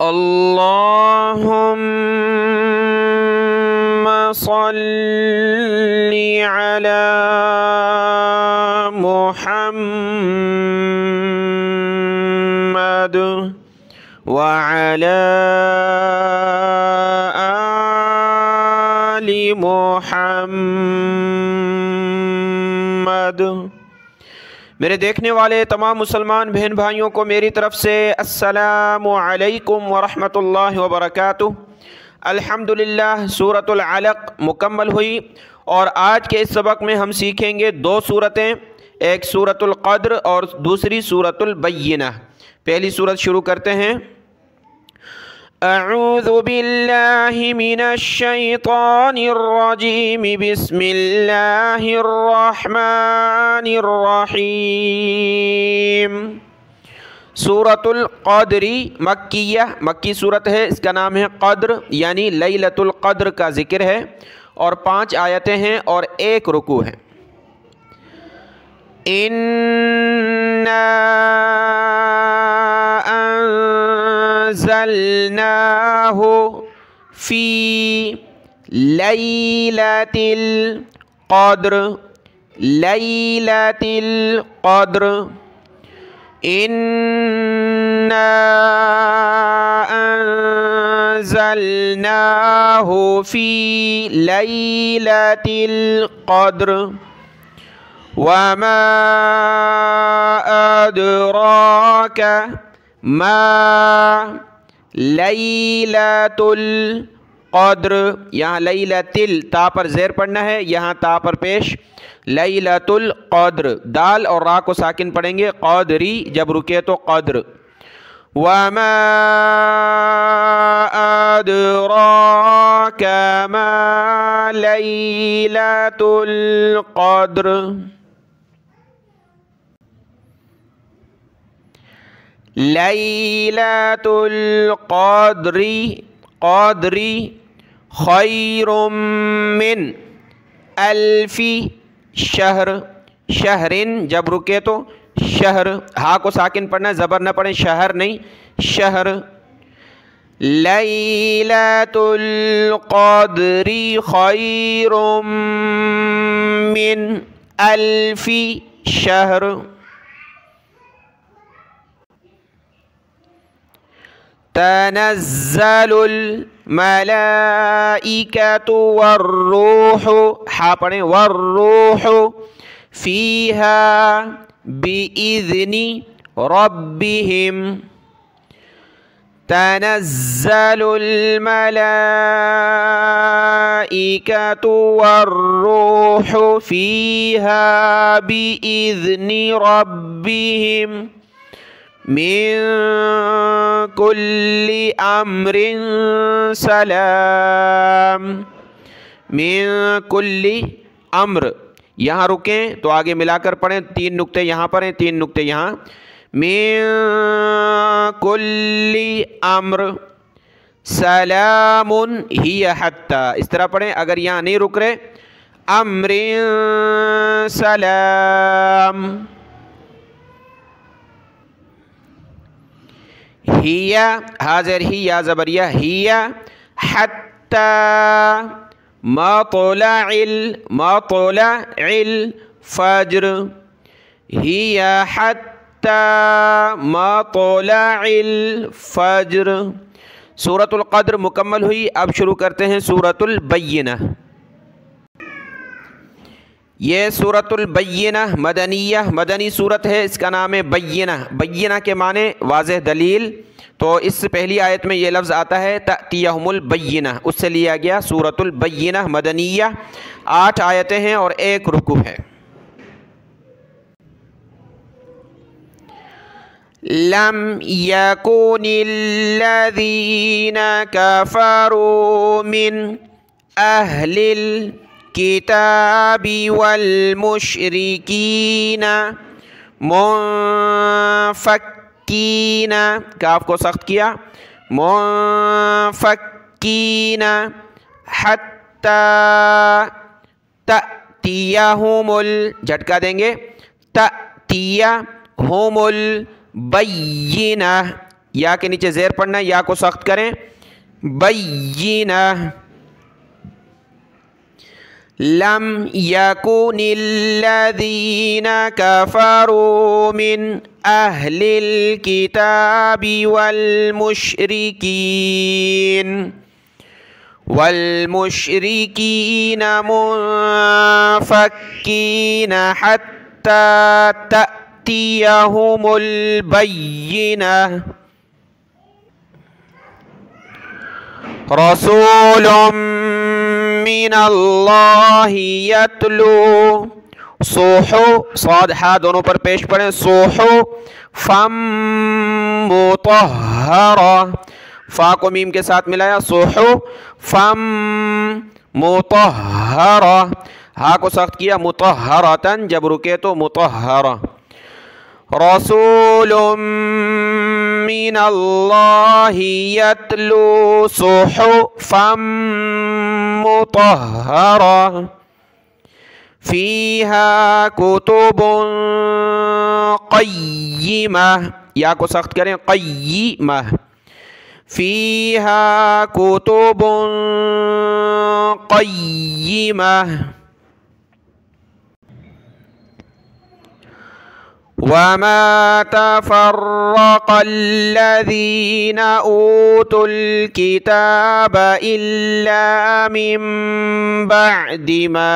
अल्लाहुम्मा सल्ली अला मुहम्मद व अला आलि मुहम्मद। मेरे देखने वाले तमाम मुसलमान बहन भाइयों को मेरी तरफ़ से अस्सलामु अलैकुम व रहमतुल्लाहि व बरकातुहू। अल्हम्दुलिल्लाह सूरतुल अलक़ मुकम्मल हुई और आज के इस सबक में हम सीखेंगे दो सूरतें, एक सूरतुल क़द्र और दूसरी सूरतुल बय्यिना। पहली सूरत शुरू करते हैं। अऊज़ु बिल्लाहि मिनश शैतानिर रजीम बिस्मिल्लाहिर रहमानिर रहीम। सूरतुल क़द्री मक्किया, मक्की सूरत है, इसका नाम है क़द्र यानी लैलतुल क़द्र का ज़िक्र है और 5 आयतें हैं और 1 रुकू है। इन्ना अंज़लनाहु फ़ी लैलतिल क़द्र, लैलतिल क़द्र। इन्ना अंज़लनाहु फ़ी लैलतिल क़द्र वमा अदराका मा लैलतुल क़द्र। यहाँ लैलतिल ता पर ज़ेर पढ़ना है, यहाँ ता पर पेश। लैलतुल क़द्र, दाल और रा को साकिन पढ़ेंगे, क़द्री जब रुके तो क़द्र। वमा अदराका मा लैलतुल क़द्र। लैलतुल क़द्री, क़द्री खैरुम मिन अल्फ़ी शहर, शहरिन जब रुके तो शहर, हा को साकिन पढ़ना, ज़बर न पढ़ें, शहर नहीं शहर। लैलतुल क़द्री खैरुम मिन अल्फ़ी शहर। तनज़्ज़लुल मलाइकतु वर्रूहु, हा पढ़ें वर्रूहु, फ़ीहा बिइज़्नि रब्बिहिम। तनज़्ज़लुल मलाइकतु वर्रूहु फ़ीहा बिइज़्नि रब्बिहिम मिन कुल्लि अम्रिन सलाम। मिन कुल्लि अम्र, यहाँ रुकें तो आगे मिलाकर पढ़ें, 3 नुक्ते यहाँ पर हैं, 3 नुक्ते यहाँ। मिन कुल्लि अम्र सलामुन हिया हत्ता, इस तरह पढ़ें। अगर यहाँ नहीं रुक रहे, अम्रिन सलाम। हिया हाज़र ही या ज़बरिया, हिया हत्ता मतलइल, मतलइल फ़ज्र, हिया हत्ता मतलइल फ़ज्र। सूरतुल क़द्र मुकम्मल हुई। अब शुरू करते हैं सूरतुल बय्यिना। ये सूरतुल बय्यिना मदनिया, मदनी सूरत है, इसका नाम है बय्यिना। बय्यिना के माने वाज़ेह दलील, तो इस पहली आयत में ये लफ्ज़ आता है तअतियहुमुल बय्यिना, उससे लिया गया सूरतुल बय्यिना मदनिया। 8 आयतें हैं और 1 रुकू है। लम यकुनिल्लज़ीना कफ़रू मिन अहलिल किताबि वल मुशरिकीना मुनफ़क्कीना, काफ को सख्त किया, मुनफ़क्कीना हत्ता तअतियहुमुल, झटका देंगे, तअतियहुमुल बय्यिना, या के नीचे ज़ेर पढ़ना है, या को सख्त करें। बय्यिना। लम यकुनिल्लज़ीना कफ़रू मिन अहलिल किताबि वल मुश्रिकीन मुनफ़क्कीन हत्ता तअतियहुमुल बय्यिनह रसूलुम मिनल्लाहि यतलू सोहो साद हा दोनों पर पेश पढ़ें। सोहो फम मुतहरा, फा को मीम के साथ मिलाया। सोहो फम मुतहरा, हा को सख्त किया। मुतहरतन जब रुके तो मुतहरा। रसूलुम मिनल्लाहि यतलू सुहुफ़म मुतहरा फ़ीहा कुतुबुन क़य्यिमह, या को सख्त करें। क़य्यिमह। फ़ीहा कुतुबुन क़य्यिमह वमा तफ़र्रक़ल्लज़ीना ऊतुल किताब इल्ला मिन बअदि मा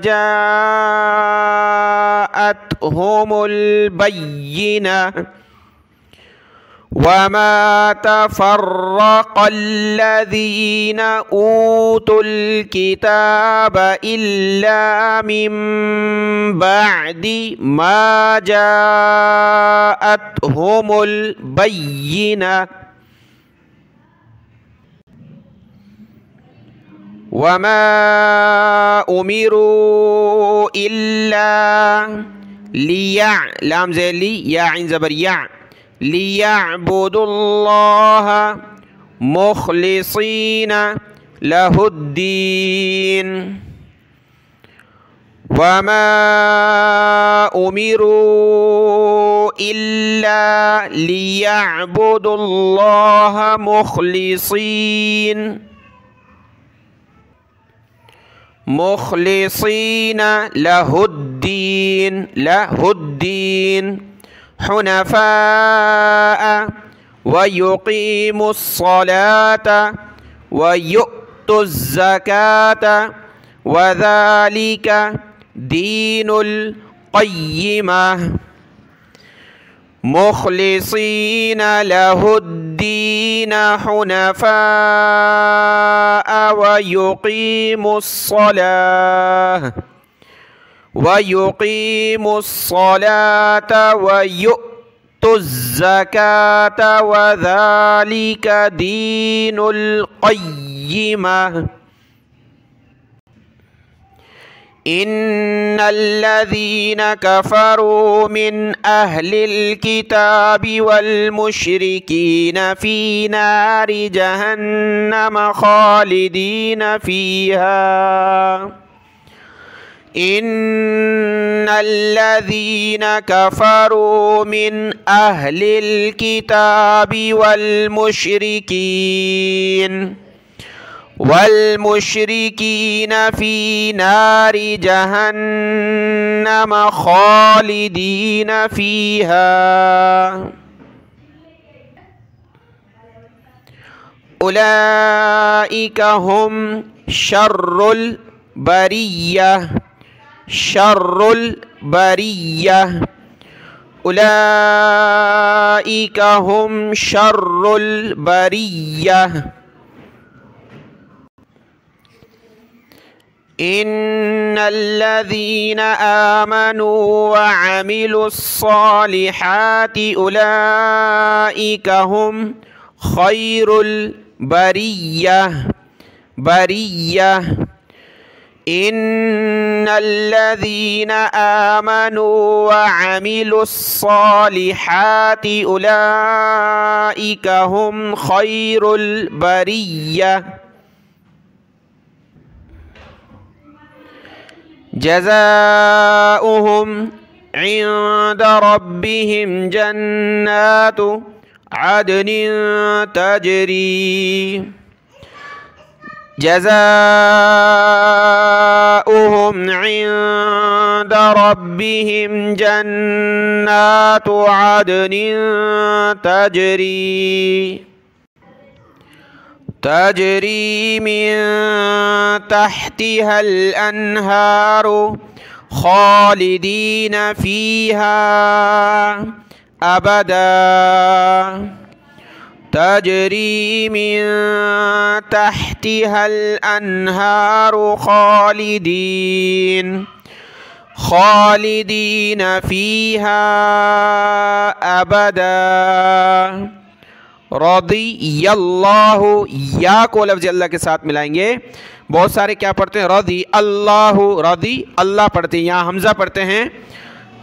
जाअतहुमुल बय्यिनह वमा तफ़र्रक़ल्लज़ीना ऊतुल किताब इल्ला मिन बअदि मा जाअतहुमुल बय्यिनह वमा उमिरू इल्ला लिया लाम ज़ेली या ऐन ज़बर या लियअबुदुल्लाह मुख़लिसीना लहुद्दीन वमा उमिरू इल्ला लियअबुदुल्लाह मुख़लिसीना लहुद्दीन हुनफ़ाअ व युक़ीमुस्सलात व यु'तुज़्ज़कात व ज़ालिका दीनुल क़य्यिमह मुख़लिसीना लहुद्दीन हुनफ़ाअ व युक़ीमुस्सलात व यु'तुज़्ज़कात व ज़ालिका दीनुल क़य्यिमह इन्नल्लज़ीना कफ़रू मिन अहलिल किताबि वल मुश्रिकीन फ़ी नारि जहन्नम ख़ालिदीन फ़ीहा इन्नल्लज़ीना कफ़रू मिन अहलिल किताबि वल मुश्रिकीन फ़ी नारि जहन्नम ख़ालिदीन फ़ीहा उलाइका हुम शर्रुल बरिय्या उलाइका हुम शर्रुल बरिय्या इन्नल्लज़ीना आमनू व अमिलुस्सालिहाति उलाइका हुम खैरुल बरिय्या इन्नल्लज़ीना आमनू व अमिलुस्सालिहाति उलाइका हुम खैरुल बरिय्या जज़ाउहुम इंद रब्बिहिम जन्नातु अदनिन तजरी जज़ाउहुम इंद रब्बिहिम जन्नातु अदनिन तजरी मिन तहतिहल अन्हारु खालिदीन फीहा अबदा तजरी मिन तहतिहल अन्हारु खालिदीन फीहा अबदा रदियल्लाहु, या को लफ्ज़ अल्लाह के साथ मिलाएंगे। बहुत सारे क्या पढ़ते हैं रदी अल्लाहु, रदी अल्लाह पढ़ते हैं, यहाँ हमज़ा पढ़ते हैं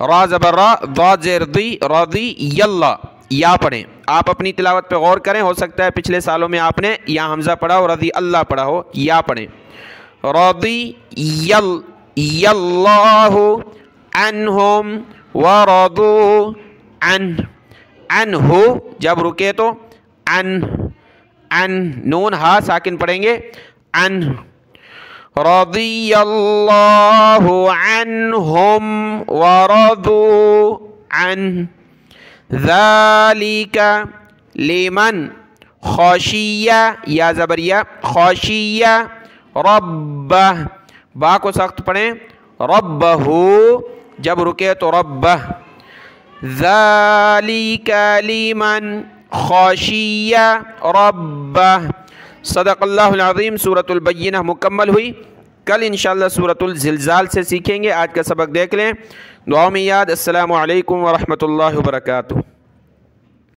रा ज़बर रा दा ज़ेर दी रदियल्लाह, या पढ़ें। आप अपनी तिलावत पे गौर करें, हो सकता है पिछले सालों में आपने या हमज़ा पढ़ा हो रदी अल्लाह पढ़ा हो, या पढ़ें रदियल्लाहु अन्हुम व रदू अन्हु, जब रुके तो अन नून हा साकिन पढ़ेंगे अन रदियल्लाहु अन्हुम व रदू अन ज़ालिका लिमन खशिया, या ज़बरिया खशिया रब्बह, बा को सख्त पढ़ें रब्बहु, जब रुके तो रब्बह ज़ालिका लिमन खशिया रब्बह। सदक़ल्लाहुल अज़ीम। सूरतुल बय्यिनह मुकम्मल हुई। कल इंशाअल्लाह सूरतुल ज़िलज़ाल से सीखेंगे। आज का सबक देख लें, दुआ में याद। अस्सलामु अलैकुम व रहमतुल्लाहि व बरकातुहू।